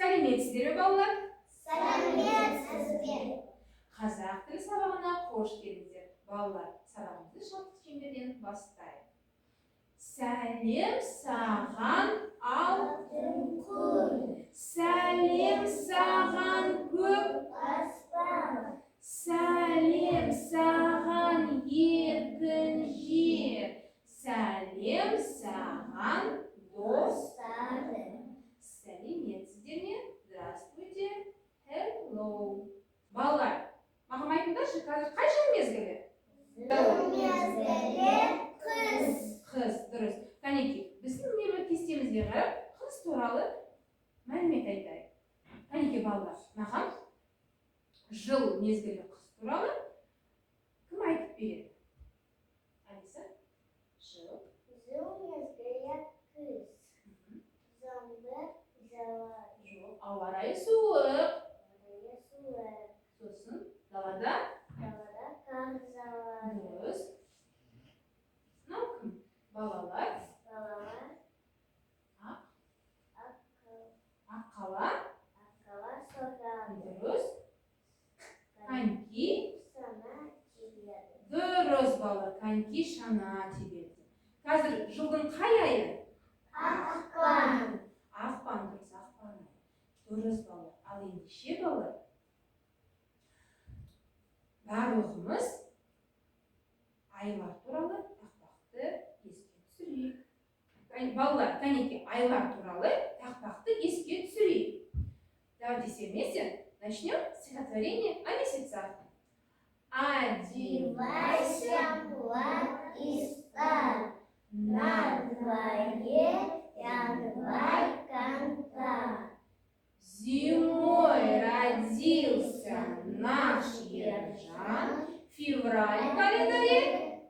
Сәлеметсіздер ме, балалар? Сәлеметсіздер. Қазақ тілі сабағына қош келдіңіздер. Балалар, сабағымызды шалқы шеңберден бастайық. Сәлем саған алтын күн, сәлем саған көк Аспан, сәлем саған еркін жер, сәлем саған достарым. Сәлеметсіздер ме? Здравствуйте. Hello. Балалар, маған айтыңдаршы, қазір қай жыл мезгілі? мезгілі қыс. Қыс, дұрыс. Кәнекей, біздің небір кестемізге қарап, қыс туралы мәлімет айтайық. Кәнекей, балалар, маған жыл мезгілі қыс туралы кім айтып береді? Алиса? Жыл Мезгілі қыс. Жаңбыр жауады. жоқ, ауа райы суық. Суық. Сосын далада Далада қар жауады. дұрыс. Мынау кім? Балалар Балалар аққала аққала соғады. дұрыс. Коньки Сана тиеді. дұрыс, балалар. Коньки шана тебеді. Қазір жылдың қай айы? Ақпан. Ақпан, дұрыс, ақпан айы. Дұрыс, балалар. Ал ендеше, балалар, барлығымыз айлар туралы тақпақты еске түсірейік. Балалар, кәнекей, айлар туралы тақпақты еске түсірейік. Давайте все вместе начнем стихотворение о месяцах. Одевайся, платье, на дворе январь конца. Зимой родился наш ержан, февраль в календаре.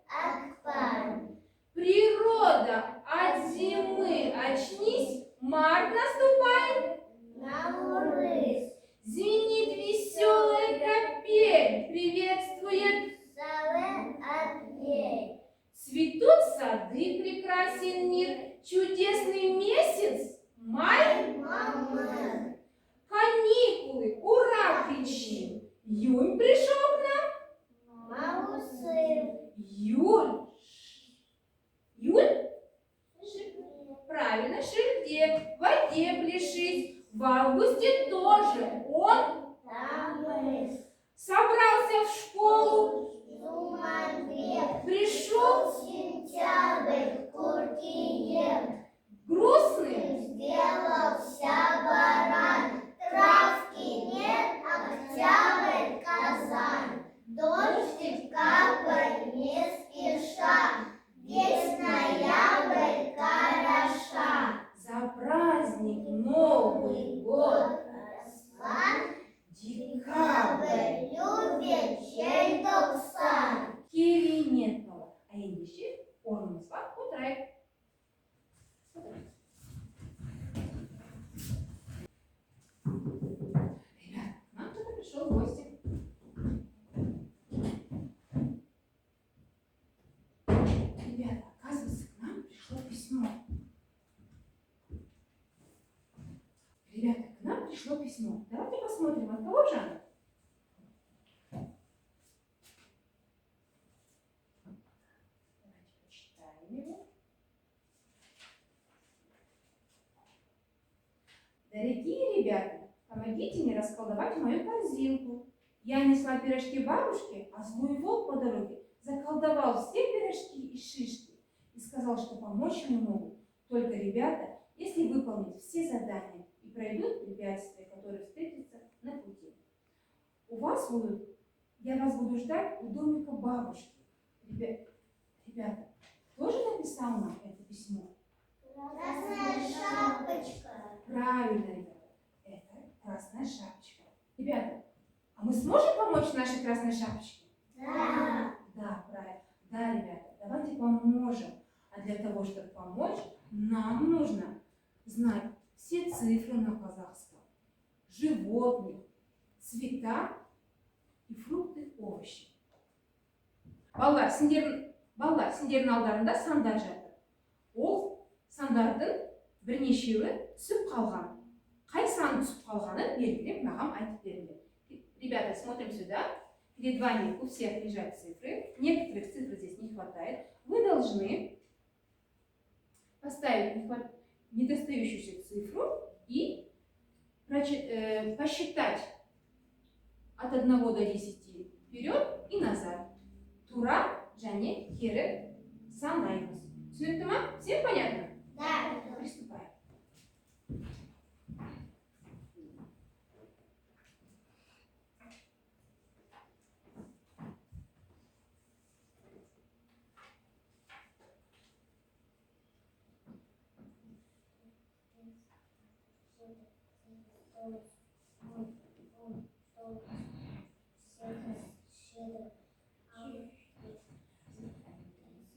Акпан. Природа, от зимы очнись, март наступает. Наурыз. Звенит веселая капель, приветствует. Сале отдей. Цветут сады, прекрасен мир, чудесный месяц, май. Мама. Каникулы, ура, кричим. Июнь пришел к нам. Маусы. Июль. Июль? Правильно, шильде, в воде пляшись. В августе тоже он Тамыз. собрался в школу. Зуманбек. Пришел Сентябрь. Куртиев. грустный. Сделался баран. Травки нет, октябрь, Казань. Дождик капает не спеша. Весь ноябрь хороша. За праздник Новый год. Руслан. Декабрь. Любит желтоқсан. Керемет, бала. А ендеше орнымызға отырайық. Ребят, к нам кто-то пришел в гости. Ребята, оказывается, к нам пришло письмо. Ребята, к нам пришло письмо. Давайте посмотрим, от кого же оно. Давайте почитаем его. Дорогие ребята, помогите мне расколдовать мою корзинку. Я несла пирожки бабушке, а злой волк по дороге заколдовал все пирожки и шишки и сказал, что помочь мне могут только ребята, если выполнят все задания и пройдут препятствия, которые встретятся на пути. Я вас буду ждать у домика бабушки. Ребята, кто же написал нам это письмо? Красная шапочка. Правильно, ребята, это красная шапочка. Ребята, а мы сможем помочь нашей красной шапочке? Да. Да, правильно. Да, ребята, давайте поможем. А для того, чтобы помочь, нам нужно знать все цифры на казахском, животных, цвета и фрукты, овощи. Балалар, сендердің алдарында сандар жатыр. Ол сандардың бірнешеуі түсіп қалған. қай сан түсіп қалғанын белгілеп маған айтып беріңдер. Ребята, смотрим сюда. Перед вами у всех лежат цифры. Некоторых цифр здесь не хватает. Вы должны поставить недостающуюся цифру и посчитать от 1 до 10 вперед и назад. Тура, және, кері сандаймыз. Түсінікті ма? Всем понятно? Да. Приступаем.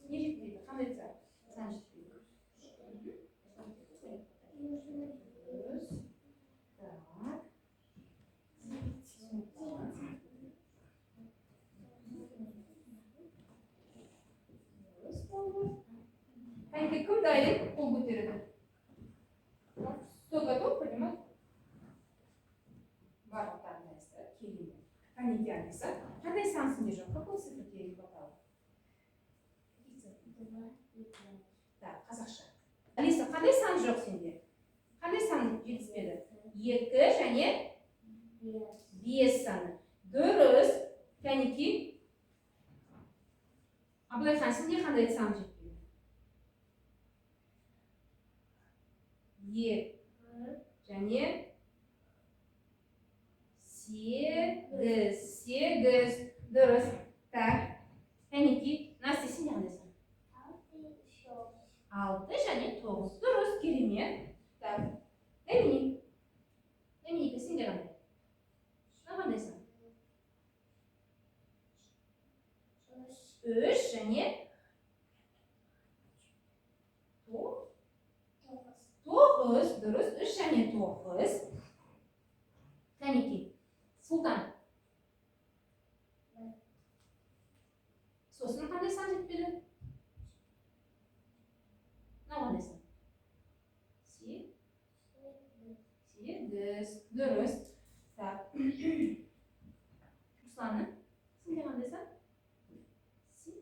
Не жетпейді, қандай цифр? Сан жетпейді. Так. Қанеке, кім дайын? Қол көтереді. Кто готов поднимать? Барлықтарың дайынсыздар, келіңдер. Қанеке, Алиса, қандай сан снежок? Какой цифры тебе не хватало? Так, қазақша. Алиса, қандай сан жоқ сенде? Қандай сан жетіспеді? 2 және 5 саны. Дұрыс. Кәнеки. Абылайхан, сенде қандай сан жетпеді? 2 және 8. Дұрыс. Так. Кәнеки, Настя, сенде қандай сан? 6 және 9. Дұрыс, керемет. Так. Доминик. Доминика, сенде қандай? Қандай сан? 3 және 9. Дұрыс. 3 және 9. Кәнеки. Султан. Сосын қандай сан жетпеді? Қандай сан? 8. Дұрыс. Так. Руслана, сенде қандай сан? 10.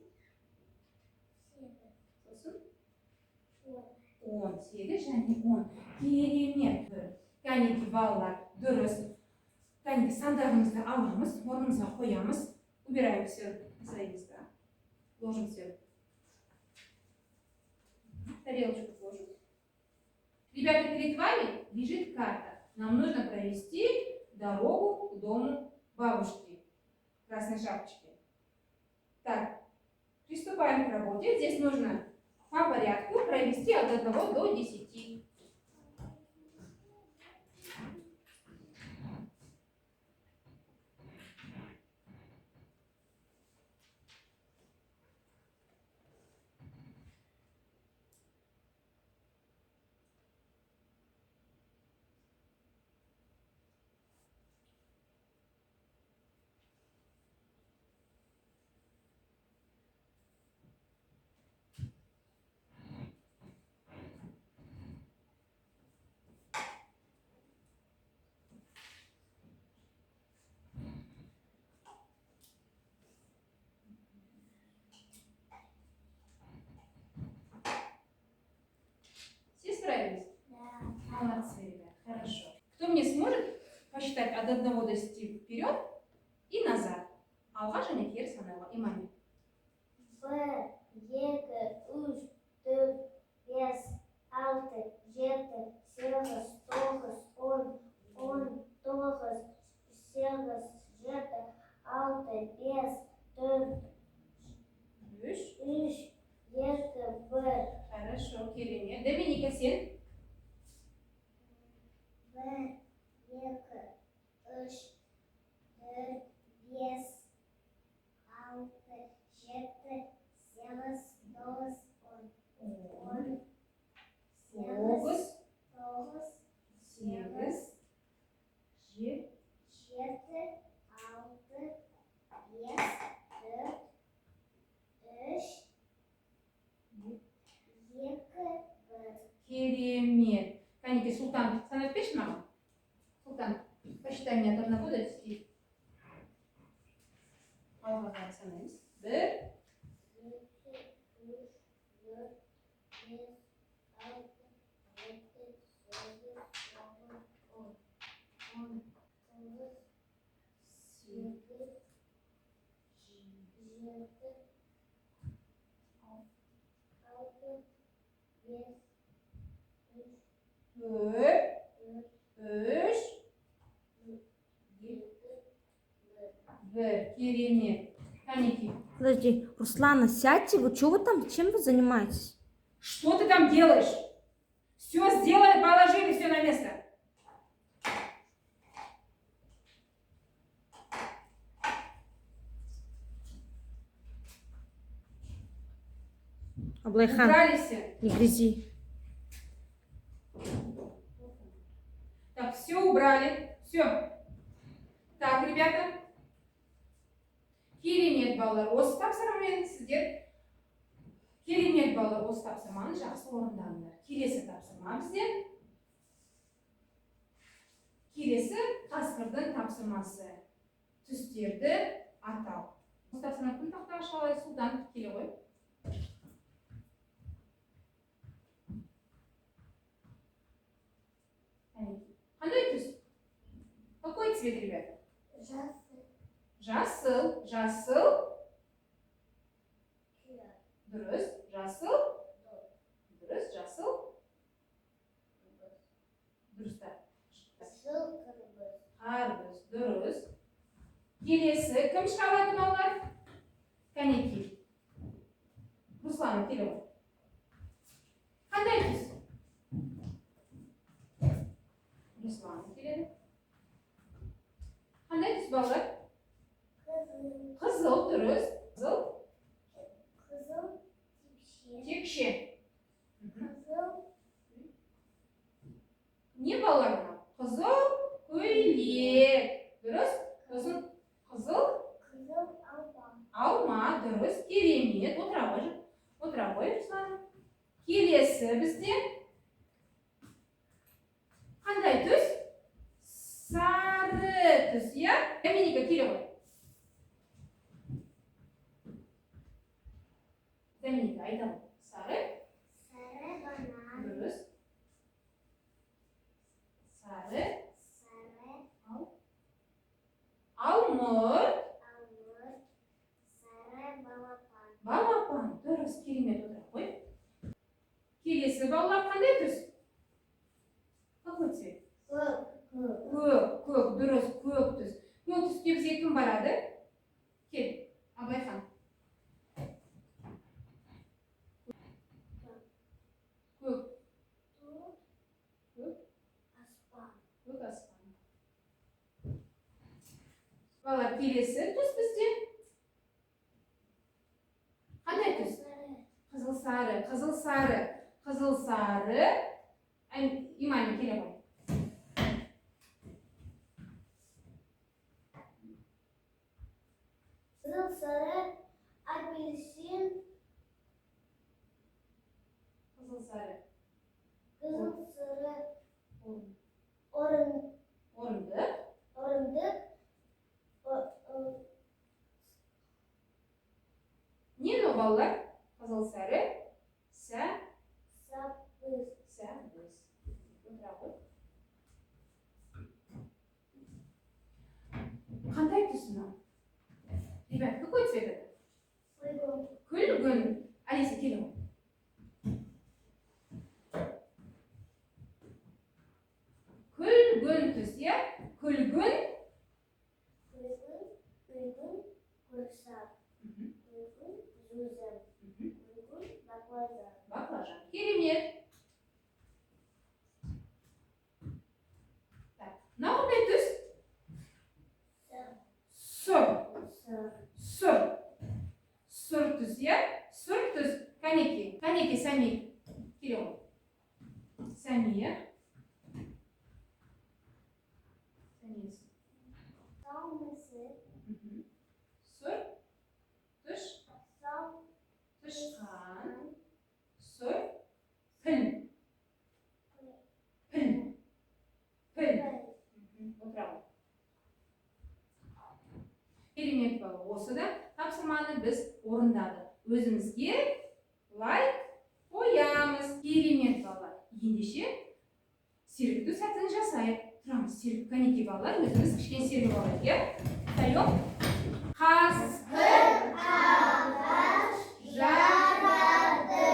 18 және 10. Керемет. Кәнеки, балалар, дұрыс. Кәнеки, сандарымызды аламыз, орнымызға қоямыз. Убираем все на свои места. Ложим все. Тарелочку сложим. Ребята, перед вами лежит карта. Нам нужно провести дорогу к дому бабушки Красной Шапочки. Так, приступаем к работе. Здесь нужно по порядку провести от 1 до 10. Все справились? Да. Молодцы, ребят, хорошо. Кто мне сможет посчитать от 1 до 10 вперед и назад? Алға және кері санауға, имаме. 1, 2, 3, 4, 5, 6, 7, 8, 9, 10, 11, 9, 8, 7, 6, 5, 4, 3. 3, 2, 1. Хорошо, керемет. Доминика, сен? 1, 2, 3, 4, 5, 6, 7, 8, 9, 10, 9, 9, 8, 7, 7, 6, 5, 4, 3, 2, 1. керемет. Кәнеке, Султан, санап берші маған. Посчитай, меня должна будет стих. Алғаздар санаймыз. 1, 4, 3, 1. Керемет. Каники. Подожди, Руслана, сядьте, вы что вы там, чем вы занимаетесь? Что ты там делаешь? Все сделали, положили все на место. Аблайхан, Убрались. не грязи. Так, все убрали. Все. Так, ребята. Керемет балалар. Осы тапсырманы сіздер. Керемет балалар, осы тапсырманы жақсы орындаңдар. Келесі тапсырма бізде. Келесі қасқырдың тапсырмасы. Түстерді атау. Осы тапсырма күн тақтаға шалай судан келе ғой. Қандай түс? Какой цвет, ребята? Жасыл. Жасыл. Дұрыс. Жасыл. Дұрыс. Жасыл. Дұрыстар. Қарбыз. Дұрыс. Келесі кім шығарады балалар? Кәнеки. Руслан, келе ғой. Қандай түс? Руслан келеді. Қандай түс балалар? Қызыл. Дұрыс. Қызыл. Текше. Не балалар мынау? Қызыл көйлек. Дұрыс. Қызыл алма. Дұрыс. Керемет. Отыра ғой, Руслан. Келесі бізде қандай түс? Сары түс, иә? Доминика, келе ғой. Доминика, айтамын. Сары. Дұрыс. Сары. Алмұрт. Балапан. Дұрыс, керемет, отыра ғой. Келесі балалар қандай түс? Какой цвет? Көк. Дұрыс, көк түс. Көк түске бізге кім барады? Кел, Абайхан. Көк. Көк аспан. Балалар, келесі түс бізде. Қандай түс? Қызыл сары. Имани, келе ғой. Апельсин. Қызыл сары. Орындық. Не но балалар? Қызыл сары. Сәбіз. Отыра ғой. Қандай түс мынау? Ребят, какой цвет это? Күлгін. Алиса, келе ғой. Күлгін түс, иә? Күлгін. Баклажан. Керемет. Так, мынау қандай түс? Сұр түс, иә? Сұр түс. Кәнеки, Сәми. Келе ғой. Сәми. Сұр. Тышқан. Сұр. Піл. отырамын. Керемет бала. Осы да тапсырманы біз орындадық. Өзімізге лайк қоямыз. Керемет бала. Ендеше сергіту сәтін жасайық. Тұрамыз. Сергіп, кәнекей балалар, өзіміз кішкене сергіп алайық, иә? Встаем. Қасқыр ағаш жарады.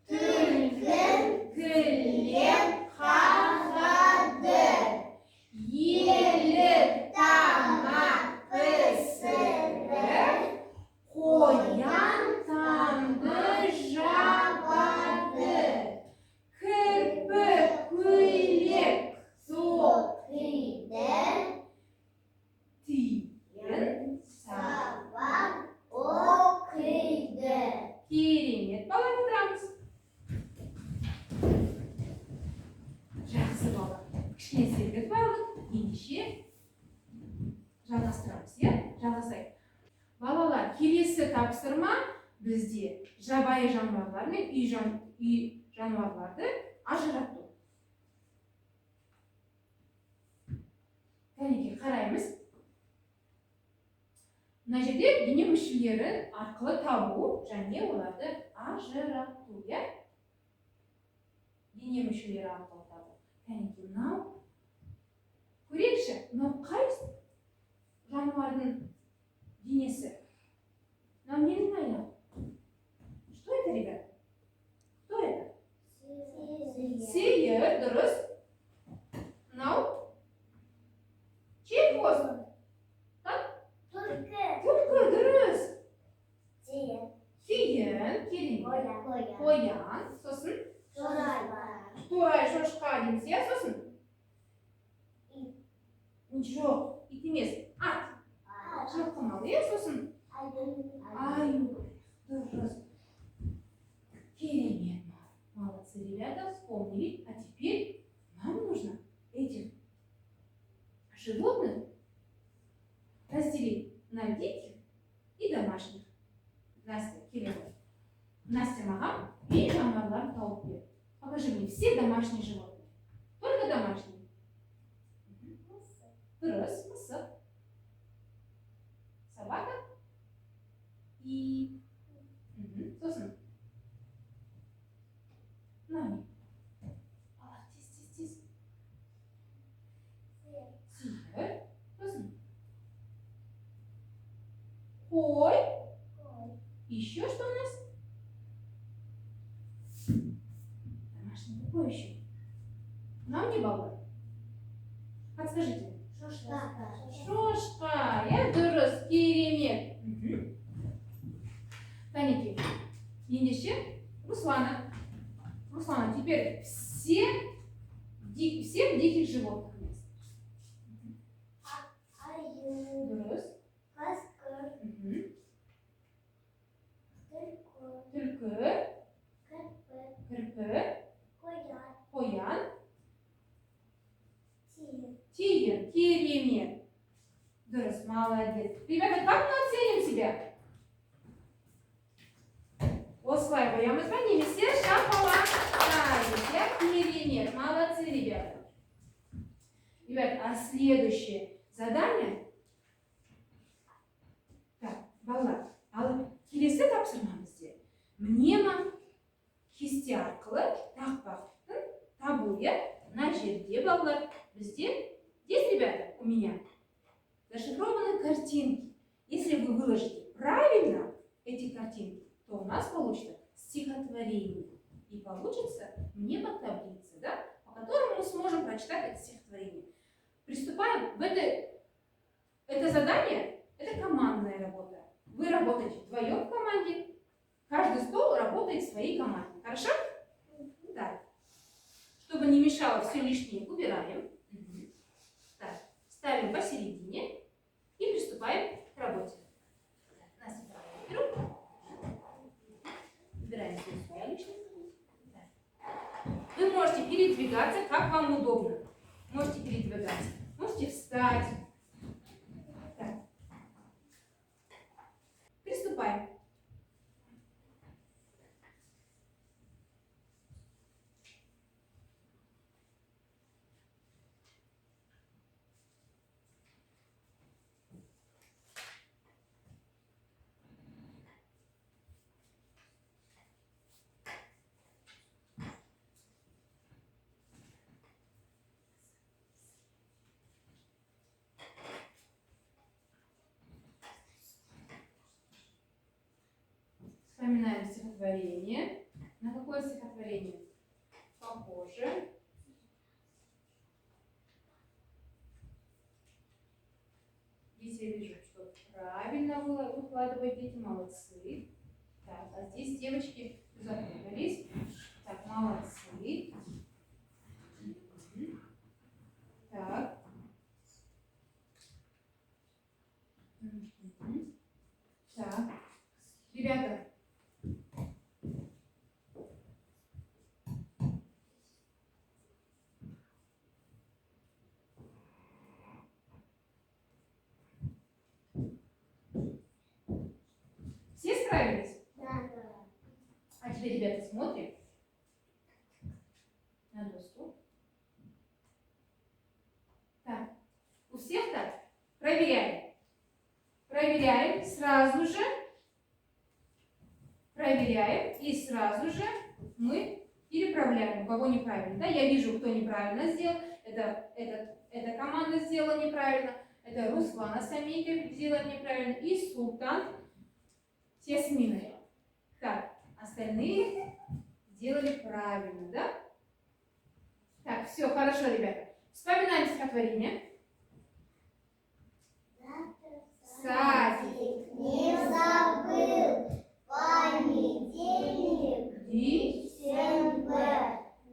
Түлкі кілем қағады. Елі тамақ пісіріп, қоян тамды жабады. Кірпік көйлек соқиды. Тиын сабақ оқиды. Керемет бала, отырамыз. Жақсы бала. Кішкене сергітіп алдық. Ендеше жалғастырамыз, иә? Жалғасайық. Балалар, келесі тапсырма бізде жабайы жануарлар мен үй жануарларды ажырату. Кәнекей, қараймыз. Мына жерде дене мүшелері арқылы табу және оларды ажырату, иә? Дене мүшелері арқылы табу. Кәнекей, мынау. Көрейікші, мынау қай жануардың денесі? Мынау ненің аяғы? Что это, ребят? Кто это? Сиыр, дұрыс. Мынау? Чей хвост? Түлкі, дұрыс. Тиын, керемет. Қоян, сосын? Торай, шошқа дейміз, иә, сосын? Жоқ, ит емес, ат. Жылқымалы, иә, сосын? Аю, дұрыс. Керемет. Молодцы, ребята, вспомнили. А теперь нам нужно этих животных разделить на диких и домашних. Настя, келеді. Настя маған үй жануарларын тауып бер. Покажи мне все домашние животные. Только домашние. Дұрыс, мысық. Собака и... Сосын. Мынау не? Ала, тез. Сиыр. Сосын. Қой. Еще что у нас? Домашний какой еще? Нам не баллы. Подскажите. Шошка. Я дұрыс, керемет. Кәнекей. Ендеше Руслана. Руслана, теперь всех диких животных. Дұрыс. Түлкі. Кірпі. Қоян. Тиын. Керемет. Дұрыс, молодец. Ребята, как мы оценим себя? Осылай қоямыз ба? Немесе шапалақтаймыз. Я керемет. Молодцы, ребята. Ребята, а следующее задание. Так, балалар, ал келесі тапсырмамызде мнема кесте арқылы тақпақтың табуы. Мына жерде, балалар, бізде здесь, ребята, у меня зашифрованы картинки. Если вы выложите правильно эти картинки, то у нас получится стихотворение. И получится мнема таблица, да, по которому мы сможем прочитать это стихотворение. Приступаем. Это задание, это командная работа. Вы работаете вдвоем в команде, каждый стол работает в своей команде. Хорошо? Так. Чтобы не мешало все лишнее, убираем. Так. Ставим посередине и приступаем к работе. Настя, давай беру. Убираем все свои лишние. Вы можете передвигаться, как вам удобно. Можете передвигаться, можете встать. Так. Приступаем. Вспоминаем стихотворение. На какое стихотворение похоже? Здесь я вижу, что правильно выкладывают дети, молодцы. Так, а здесь девочки запутались. Так, молодцы. Мгм. Так. Мгм. Так. Ребята, все справились? Да. А теперь, ребята, смотрим на доску. Так, у всех так? Проверяем. Проверяем сразу же. Проверяем и сразу же мы переправляем, у кого неправильно. Да, я вижу, кто неправильно сделал. Эта команда сделала неправильно. Это Руслана Самейка сделала неправильно. И Султан с Ясминой. Так, остальные сделали правильно, да? Так, все, хорошо, ребята. Вспоминаем стихотворение. Садик Не забыл понедельник и СНБ.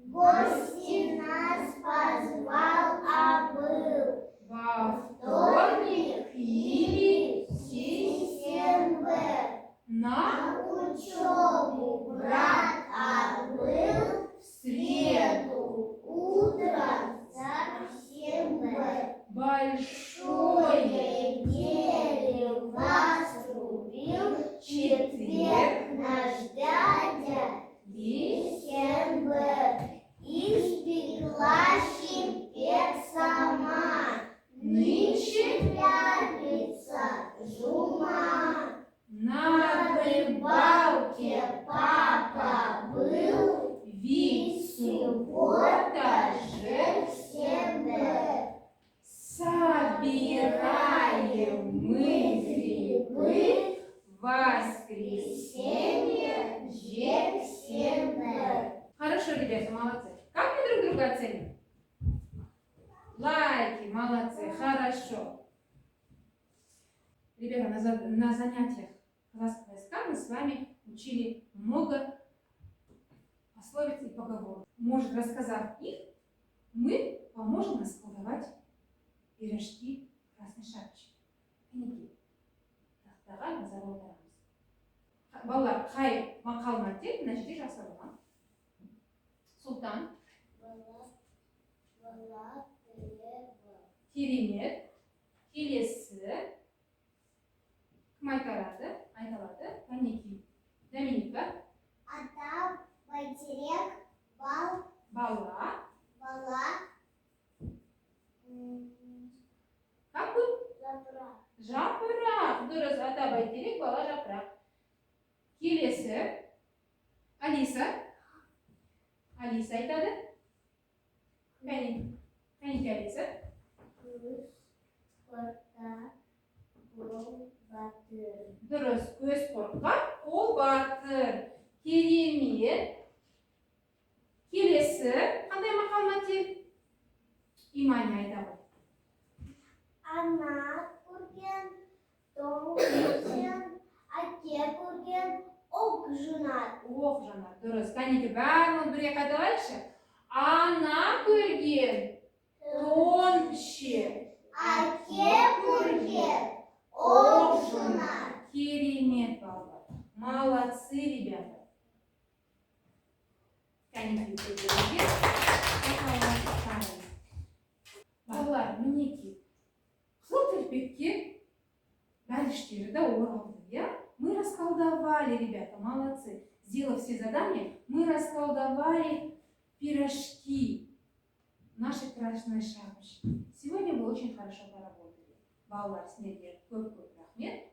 Гости нас позвал, а был во вторник или СНБ. на На учебу брат отбыл в в среду среду утром совсем Б. большое Большое дерево срубил, в четверг наш дядя и СНБ. Испекла щепек сама, нынче пятница жума. на На рыбалке папа был, ведь суббота суббота же же всем Б. собираем мы грибы в воскресенье же всем. Хорошо, ребята, молодцы. Как мы друг друга оценим? Лайки, молодцы, хорошо. Ребята, на занятиях казахского языка мы с вами учили много пословиц и поговорок. Может, рассказав их, мы поможем расколдовать пирожки красной шапочки. Мінекей. Тақтаға назар аударамыз. Балалар, қай мақал мәтел мына жерде жасалған? Султан, керемет, келесі, кім айта алады? Кәнекей. Доминика, Ата, бәйтерек, бал, бала, бала, какой? жапырақ. Жапырақ. Дұрыс, ата бәйтерек, бала жапырақ. Келесі, Алиса. Алиса айтады. Кәнекей Алиса. Күз, қорқа, қол батыр. Дұрыс, көз қорқақ, қол батыр. Керемет. Келесі, қандай мақал мәтел? Имани айта ғой. Ана көрген, тоң көрген, әке көрген, оқ жынар. Оқ жанар, дұрыс. Кәнекей бәрін бірге қайталайықшы. Ана көрген, тон пішер. Әке көрген, оқ жынар. Керемет, балалар. Молодцы, ребята. Кәнекей көздеріңізге. Балалар, мінекей. Қыл-кірпекке бәліштері да оралды, я? Мы расколдовали, ребята, молодцы. Сделав все задания, мы расколдовали пирожки нашей красной шапочки. Сегодня вы очень хорошо поработали. Балалар, снеге көп-көп рахмет.